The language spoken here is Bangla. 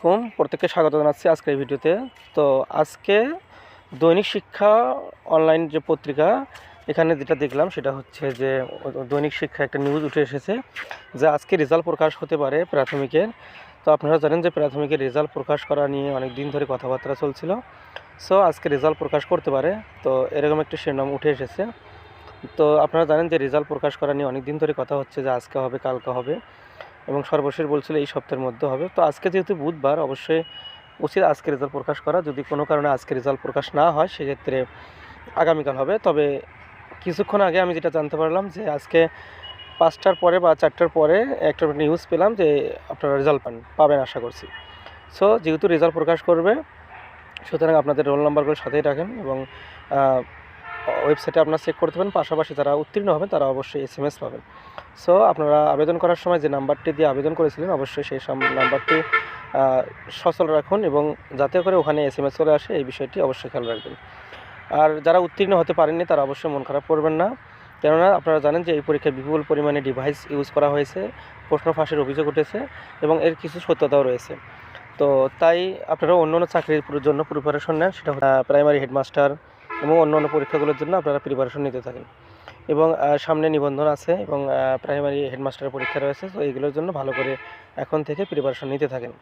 আলাইকুম, প্রত্যেককে স্বাগত জানাচ্ছি আজকের এই ভিডিওতে। তো আজকে দৈনিক শিক্ষা অনলাইন যে পত্রিকা, এখানে যেটা দেখলাম সেটা হচ্ছে যে দৈনিক শিক্ষা একটা নিউজ উঠে এসেছে যে আজকে রেজাল্ট প্রকাশ হতে পারে প্রাথমিকের। তো আপনারা জানেন যে প্রাথমিকের রেজাল্ট প্রকাশ করা নিয়ে অনেক দিন ধরে কথাবার্তা চলছিল। সো আজকে রেজাল্ট প্রকাশ করতে পারে, তো এরকম একটা শিরোনাম উঠে এসেছে। তো আপনারা জানেন যে রেজাল্ট প্রকাশ করা নিয়ে অনেক দিন ধরে কথা হচ্ছে যে আজকে হবে, কালকে হবে, এবং সর্বশেষ বলছিল এই সপ্তাহের মধ্যে হবে। তো আজকে যেহেতু বুধবার, অবশ্যই উচিত আজকে রেজাল্ট প্রকাশ করা। যদি কোনো কারণে আজকে রেজাল্ট প্রকাশ না হয় সেক্ষেত্রে আগামীকাল হবে। তবে কিছুক্ষণ আগে আমি যেটা জানতে পারলাম যে আজকে 5টার পরে বা 4টার পরে একটা নিউজ পেলাম যে আপনারা রেজাল্ট পাবেন আশা করছি। সো যেহেতু রেজাল্ট প্রকাশ করবে, সুতরাং আপনাদের রোল নাম্বারগুলো সাথেই রাখেন এবং ওয়েবসাইটে আপনারা চেক করতে পারেন। পাশাপাশি যারা উত্তীর্ণ হবেন তারা অবশ্যই SMS পাবেন। সো আপনারা আবেদন করার সময় যে নাম্বারটি দিয়ে আবেদন করেছিলেন, অবশ্যই সেই নাম্বারটি সচল রাখুন এবং যাতে করে ওখানে SMS চলে আসে, এই বিষয়টি অবশ্যই খেয়াল রাখবেন। আর যারা উত্তীর্ণ হতে পারেননি তারা অবশ্যই মন খারাপ করবেন না, কেননা আপনারা জানেন যে এই পরীক্ষায় বিপুল পরিমাণে ডিভাইস ইউজ করা হয়েছে, প্রশ্ন ফাঁসের অভিযোগ উঠেছে এবং এর কিছু সত্যতাও রয়েছে। তো তাই আপনারা অন্য অন্য চাকরির জন্য প্রিপারেশন নেন, সেটা প্রাইমারি হেডমাস্টার এবং অন্য অন্য পরীক্ষাগুলোর জন্য আপনারা প্রিপারেশন নিতে থাকেন। এবং সামনে নিবন্ধন আছে এবং প্রাইমারি হেডমাস্টারের পরীক্ষা রয়েছে। তো এইগুলোর জন্য ভালো করে এখন থেকে প্রিপারেশন নিতে থাকেন।